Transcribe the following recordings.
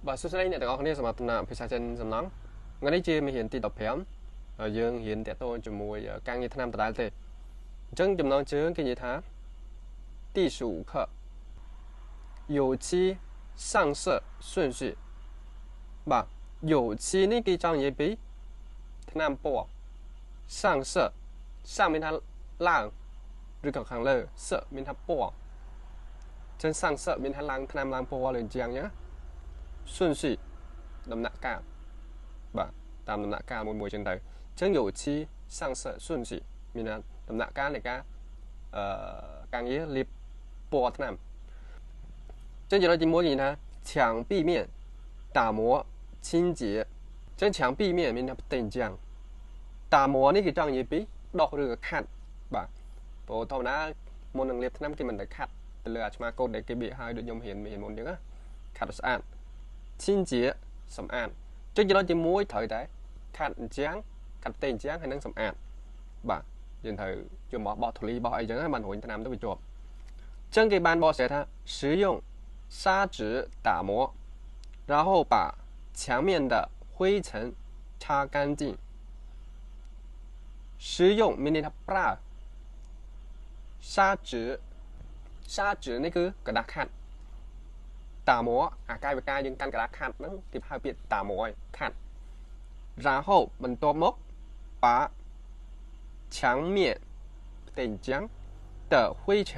Và số này thì có thể sắm tận phía sau chân sắm nắng ngay đây chưa mình hiện tỷ tập phèm dương hiện tại tôi chụp mùi càng như thế nam tại đây chân chụp nắng chứ cái gì thá第15课有期上色顺序吧有期那个章也比thế nam bộ 上色上面它浪 rồi còn hàng lơ sợ mình thắp bỏ chân sang sợ mình thắp lang tham lang po lên chiang nhá xuân sĩ đầm nạ cao và tam đầm nạ cao một mùi trên đấy chân dụ chi sang sợ xuân sĩ mình đầm nạ cao này ca càng nghĩa liệp po tham chân chỉ nói chỉ mỗi gì nè墙壁面打磨清洁chân墙壁面mình thắp tên chiang打磨นี่คือจังยี่ปีดอกเรือขัดบ่โอ้ทว่านะมนต์หนึ่งเล็บน้ำกินมันได้ขัดแต่เรือมาโกดได้เก็บเบี้ยให้โดยยมเห็นมนต์เยอะขัดสะอาดชิ้นเจี๊ยสำอาดจึงจะเราจะม้วยถอยได้ขัดเจียงขัดเต็นเจียงให้นั่งสำอาดบ่ยืนถอยจะบอกบอกถุลีบอกไอ้จังให้มันหัวอินทนามต้องไปจบจึงกี่บานบอกเสียท่า使用砂纸打磨然后把墙面的灰尘擦干净使用มินิทับปลา砂纸นี่คือกระดาษขัดตาหมอกายไปกายยังกันกระดาษขัดนั่นที่พาเปลี่ยนตาหมอขัด然后มันตัวมก把墙面顶浆的灰尘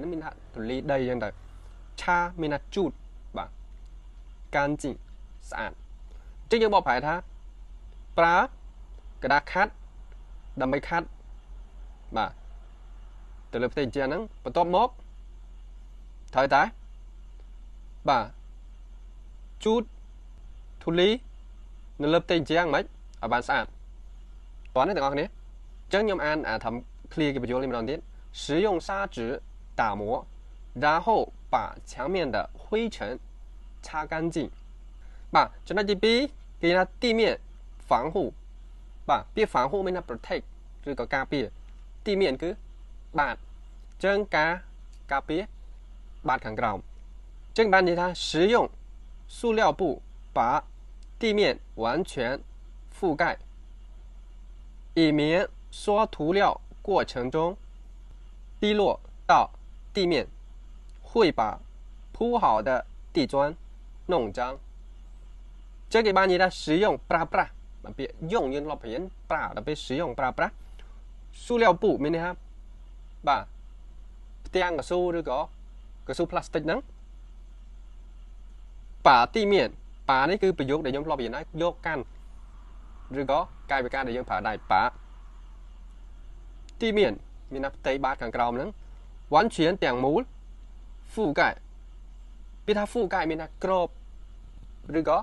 นั่นมินทัตุลีได้ยังไงชามินจูดบ่干净สะอาดจึงยังบอกผ่านท่าปลากระดาษขัดดำไปคัดบ่แต่เรื่องเป็นเจ้านั้นประตูมกถอยตายบ่จูดทุลีนั่นเรื่องเป็นเจ้าไหมบานสะอาดตอนนี้แต่ก่อนนี้จังยมอันทำเคลียร์กับประโยชน์ลิมดอนดิน使用砂纸打磨然后把墙面的灰尘擦干净บ่จนได้จีปีกีน่า地面防护บ่เปีย防护ไม่น่า protect หรือก็กาเปีย地面คือบาดเจิงกาเปียบาดขังกราวเจิงบานนี้ท่า使用塑料布把地面完全覆盖以免刷涂料过程中滴落到地面会把铺好的地砖弄脏เจ้ากี่บานนี้ท่า使用ปรามันเปียย่งยังเราเห็นปลาแต่ไป使用ปลา塑料布ไม่เนี่ยครับบ่เตียงกับสู้หรือก็สู้พลาสติกนั้นป่าตีเมียนป่านี่คือประโยคเดี๋ยวยมเราเห็นนะโยกกันหรือก็กลายเป็นการเดี๋ยวยมผ่าได้ป่าตีเมียนมีนับเตะบาดขังกราวนั้น完全顶มูล覆盖พิธา覆盖มีนักกรอบหรือก็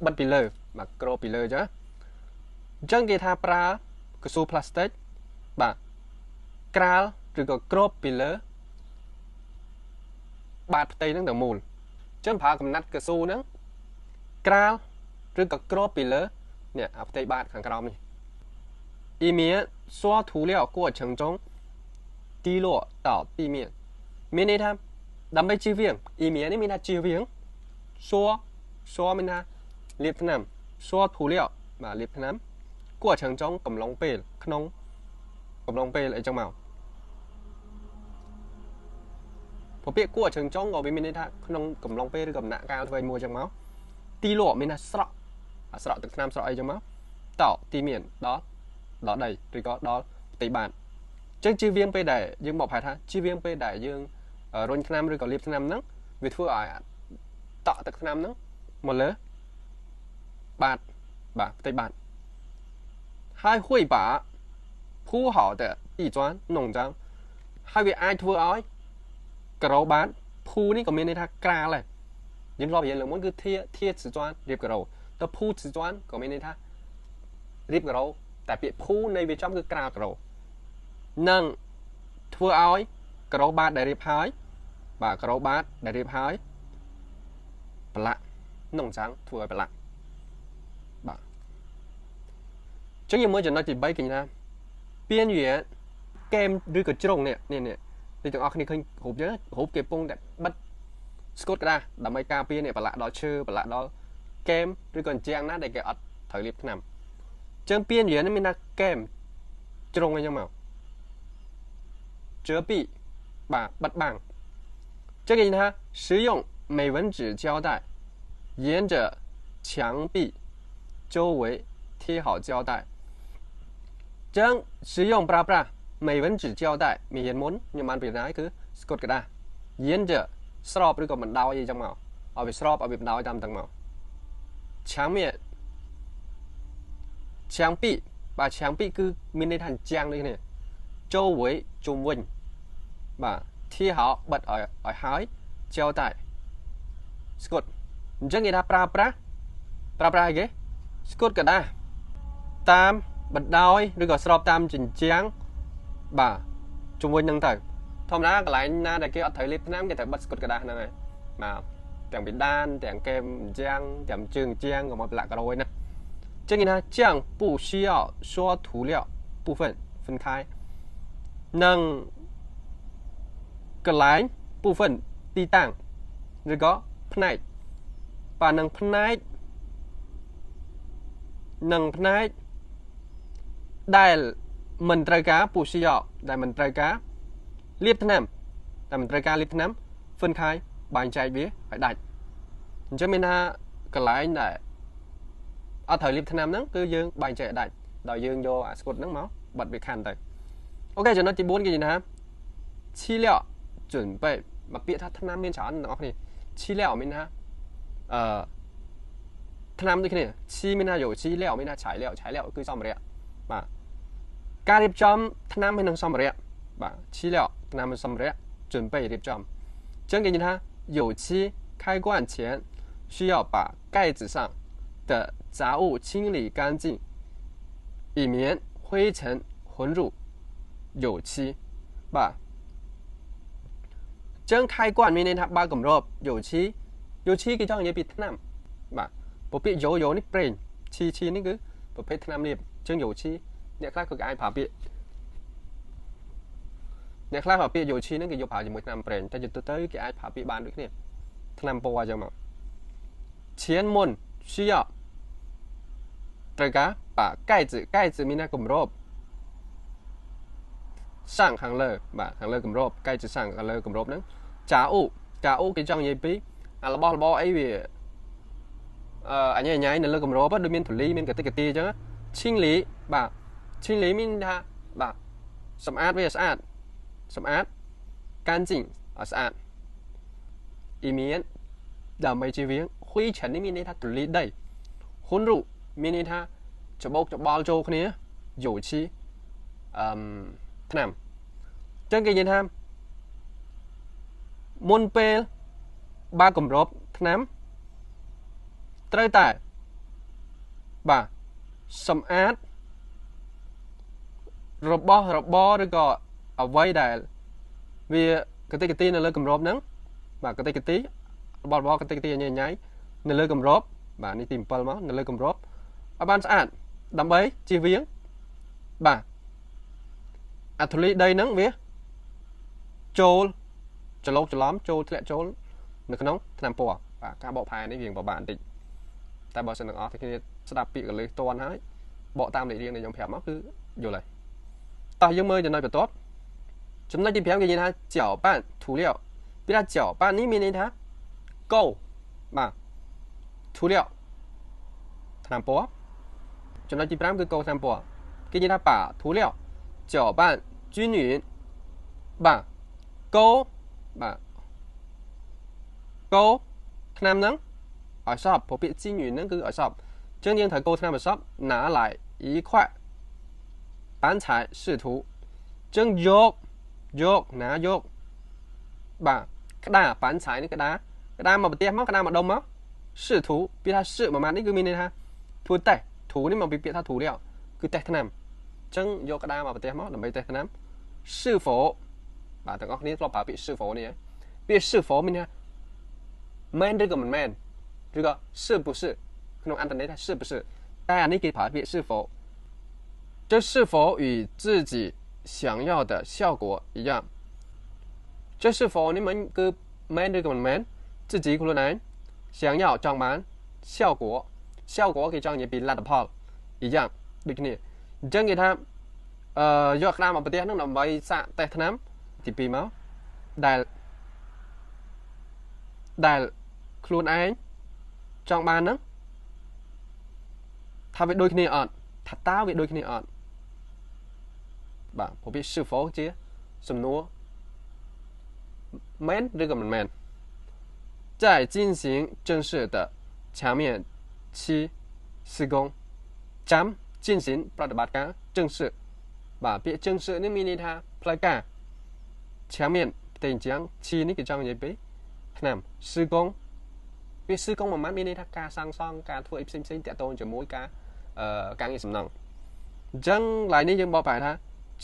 บัดไปเลยมากรอบไปเลยจ้ะจังเกธาปลากระสูพลาสติกบ่กราลหรือก็กรอบไปเลยบาดเตยนั่งแต่มูลจังผ่ากำนัดกระสูนั้นกราลหรือก็กรอบไปเลยเนี่ยเอาเตยบาดขังกราวนี่以免刷涂料过程中滴落到地面มีนี่ทำดำไปจีเวียง以免นี่มีนะจีเวียง刷มีนะเรียบน้ำ刷涂料มาเรียบน้ำ过程中กำลังเปย์ขนมกำลังเปย์อะไรจังเมาพอเปียก程中ก็เป็นมินิท่าขนมกำลังเปย์หรือกับหน้ากาวทวีมัวจังเมาตีโลมินะสระตึกน้ำสระไอจังเมาต่อตีเมียนđó đây rồi có đóตีบานจังจีเวียงไปได้ยังบอกผ่านท่าจีเวียงไปได้ยังรนน้ำหรือก็เรียบน้ำนั้นวิธีอ่ะต่อตึกน้ำนั้นหมดเลยบาทตีบานhai会把铺好的地砖弄脏hai vị ai thua óiกระบาดพูนี่ก็มีในท่ากลาเลยยังรอเห็นหรือมันคือเทีย瓷砖เรียบกระแต่พู瓷砖ก็มีในท่าเรียบกระแต่เปียพูในวิจอมคือกลากระนั่งทัวอ้อยกระบาดได้เรียบหายบ่ากระบาดได้เรียบหายปละน่งจังทัวปละบ่จังยังเมื่อจะน่าจะใบกินนะเปลี่ยนเหยื่อเกมหรือกระจงเนี่ยที่ต้องเอาคนนี้เคยหูเยอะหูเก็บปงแต่บัด ស្គត់ក្តារដើម្បីការពារអ្នកប្រឡាក់ដល់ឈើប្រឡាក់ដល់កែមឬក៏អញ្ចាំងណាដែលគេអត់ត្រូវលាបថ្នាំចឹងពាក្យនិយាយនេះមានថាកែមជ្រុងអីចឹងមក遮蔽បាទបិទបាំង这个呢使用美纹纸胶带沿着墙壁周围贴好胶带ចឹង使用ប្រើប្រាស់美纹纸胶带មានមុនខ្ញុំបានពិចារណាគឺស្កុតក្តារ沿着ស្របឬក៏បណ្ដោយអីចឹងមកឲ្យវាស្របឲ្យវាបណ្ដោយតាមទាំងមក墙面墙壁បាទ墙壁គឺមានន័យថាជាងនេះគ្នាចូលវិញជុំវិញបាទធាហោបិទឲ្យហើយចោលតែស្គត់អញ្ចឹងគេថាប្រើប្រាស់អីគេស្គត់ក្តារតាមបណ្ដោយឬក៏ស្របតាមជញ្ជាំងបាទជុំវិញហ្នឹងទៅធម្មតាកន្លែងណាដែលគេអត់ត្រូវលេបថ្នាំគេត្រូវបិទស្គត់ក្តារហ្នឹងហើយបាទទាំងពីដានទាំងកែមអញ្ចាំងទាំងជើងអញ្ចាំងក៏មកប្រឡាក់ក្រួយណា这个呢，这样不需要说涂料部分分开，能កន្លែង部分ទីតាំងឬក៏ផ្នែកបាទនឹងផ្នែកដែលមិនត្រូវការពូស៊ីយ៉ដែលមិនត្រូវការលាបថ្នាំតែមិនត្រូវការលាបថ្នាំ分开បែងចែកវាឲ្យដាច់អញ្ចឹងមានថាកន្លែងដែលអត់ត្រូវលាបថ្នាំហ្នឹងគឺយើងបែងចែកឲ្យដាច់ដោយយើងយកអាស្គុតហ្នឹងមកបិទវាខាន់ទៅអូខេចំណុចទី4គេនិយាយថាឈីលា准备មកពាក្យថាថ្នាំមានច្រើនទាំងអស់គ្នាឈីលាមានថាថ្នាំដូចគ្នាឈីមានថាយកឈីលាមានថាឆៃលាគឺសម្ភារៈបាទការរៀបចំថ្នាំមាននឹងសម្ភារៈបាទឈីលាថ្នាំមានសម្ភារៈ准备រៀបចំចឹងគេនិយាយថា有期开罐前需要把盖子上的杂物清理干净以免灰尘混入有漆បាទចឹងខៃគាត់មានន័យថាបើកម្របយោឈីគេចង់និយាយពីថ្នាំបាទពពាក្យយោនេះប្រេងឈីនេះគឺប្រភេទថ្នាំលាបចឹងយោឈីអ្នកខ្លះក៏អាចប្រើពាក្យយោឈីហ្នឹងគេយកប្រើជាមួយថ្នាំប្រេងតែទៅគេអាចប្រើពាក្យបានដូចគ្នាថ្នាំពណ៌អញ្ចឹងមកឈានមុន需要ត្រូវការ把盖子មានថាកម្រប上ខាងលើបាទខាងលើកម្រប盖子上ខាងលើកម្របហ្នឹងចាអ៊ូគេចង់និយាយពីអារបស់អីវាអញញ៉ៃនៅលើកម្របដូចមានធូលីមានកតិកទីអញ្ចឹងឈីងលីបាទឈីងលីមានថាបាទសម្អាតវាស្អាតសម្អាតកានជីងឲ្យស្អាតអ៊ីមានដើម្បីជៀសវាងហ៊ុយឆិននេះមានន័យថាធូលីដីហ៊ុនរុមានន័យថាច្បោកច្បល់ចូលគ្នាយោឈីថ្នាំចឹងគេនិយាយថាមុនពេលបើកម្របថ្នាំត្រូវតែបាទសម្អាតរបស់របរឬក៏អ្វីដែលវាកតិកទីនៅលើកម្របហ្នឹងបាទកតិកទីរបស់កតិកទីញ៉ៃនៅលើកម្របបាទនេះទី7មកនៅលើកម្របឲ្យបានស្អាតដើម្បីជៀសវាងបាទអាធូលីដីហ្នឹងវាចូលច្រឡំចូលធ្លាក់ចូលនៅក្នុងថ្នាំពណ៌បាទការបកផែនេះវាពិបាកបន្តិចតែបើសិនទាំងអស់តែគ្នាស្ដាប់ពាក្យកលេសតន់ហើយបកតាមលេខរៀងដែលខ្ញុំប្រាប់មកគឺយល់ហើយតោះយើងមើលចំណុចបន្ទាប់ចំណុចទី5គេនិយាយថា搅拌涂料ពីថា搅拌នេះមានន័យថាកូរបាទ涂料ថ្នាំពណ៌ចំណុចទី5គឺកូរថ្នាំពណ៌គេនិយាយថា把涂料搅拌均匀បាទកូរបាទកូរថ្នាំហ្នឹងឲ្យសពព្រោះពាក្យជីញយហ្នឹងគឺឲ្យសពអញ្ចឹងយើងត្រូវកូរថ្នាំឲ្យសព拿来一块板材试涂អញ្ចឹងយកបាទក្តារ板材នេះក្តារមកប្រទេសមកក្តារមកដុំមក试涂ពាក្យថា试មួយម៉ាត់នេះគឺមានន័យថាធ្វើតេស្តធូនេះមកពីពាក្យថាធូលាគឺតេស្តថ្នាំអញ្ចឹងយកក្តារមកប្រទេសមកដើម្បីតេស្តថ្នាំ是否បាទទាំងអស់គ្នាធ្លាប់ប្រើពាក្យ是否នេះពាក្យ是否មានថាមែនឬក៏មិនមែនឬក៏是不是ក្នុងអន្តរជាតិថា是不是តែអានេះគេប្រើពាក្យ是否这是否与自己想要的效果一样这是否នេះមិនគឺមែនឬក៏មិនមែន这自己ខ្លួនឯង想要ចង់បាន效果គេចង់និយាយពីលទ្ធផលអ៊ីយ៉ាងដូចគ្នាអញ្ចឹងគេថាយកក្តាមមកប្រទេសហ្នឹងដើម្បីសាកតេស្តថ្នាំទី2មកដែលខ្លួនឯងចង់បានហ្នឹងថាវាដូចគ្នាអត់ថាតើវាដូចគ្នាអត់បាទព្រោះវា是否ជាសំណួរមែនឬក៏មិនមែន在进行正式的墙面期施工ចាំ进行ប្រតិបត្តិការ正式បាទពាក្យ正式នេះមានន័យថាផ្លូវការ墙面ផ្ទៃអញ្ចឹងឈីនេះគេចង់និយាយពីឆ្នាំ施工វា施工មួយម៉ាត់មានន័យថាការសាងសង់ការធ្វើអីផ្សេងតាក់ទងជាមួយការងារសំណង់អញ្ចឹងឡើយនេះយើងបកប្រែថា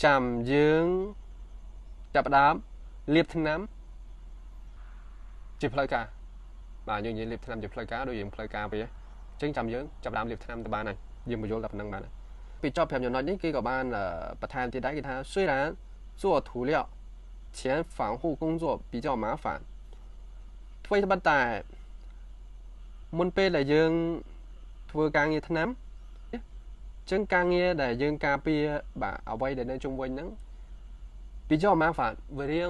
ចាំយើងចាប់ផ្ដើមលាបថ្នាំជាផ្លូវការបាទយើងនិយាយលាបថ្នាំជាផ្លូវការដូចយើងផ្លូវការវាអញ្ចឹងចាំយើងចាប់ផ្ដើមលាបថ្នាំទៅបានហើយយើងបញ្យល់តែប៉ុណ្្នឹងបានហើយពីចប់5ចំណុចនេះគេក៏បានបន្ថែមទៀតដែរគេថា虽然做涂料前防护工作比较麻烦អ្វីត្បិតតែមុនពេលដែលយើងធ្វើការងារថ្នាំអញ្ចឹងការងារដែលយើងការពារបាទអ្វីដែលនៅជុំវិញហ្នឹង比较麻烦វារៀង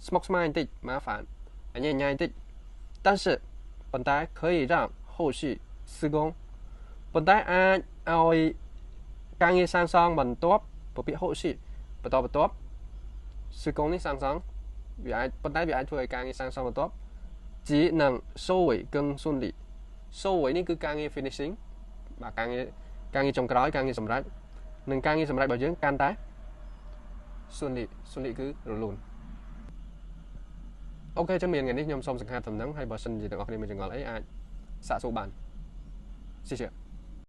ស្មុគស្មាញបន្តិច麻烦ញ៉ៃបន្តិច但是ប៉ុន្តែ可以让后续施工ប៉ុន្តែអាចឲ្យការងារសាងសង់បន្ទាប់ពពាក្យហូស៊ីបន្ត施工នេះសាងសង់វាអាចប៉ុន្តែវាអាចធ្វើឲ្យការងារសាងសង់បន្ទាប់chỉ能收尾更顺利收尾នេះគឺការងារ finishing បាទការងារចុងក្រោយការងារសម្រាប់និងការងារសម្រាប់របស់យើងកាន់តែ顺利គឺរលូនអូខេចាំមានថ្ងៃនេះខ្ញុំសូមសង្ខេបដំណឹងហើយបើសិនជាទាំងអស់គ្នាមានចង្អល់អីអាចសាកសួរបាន谢谢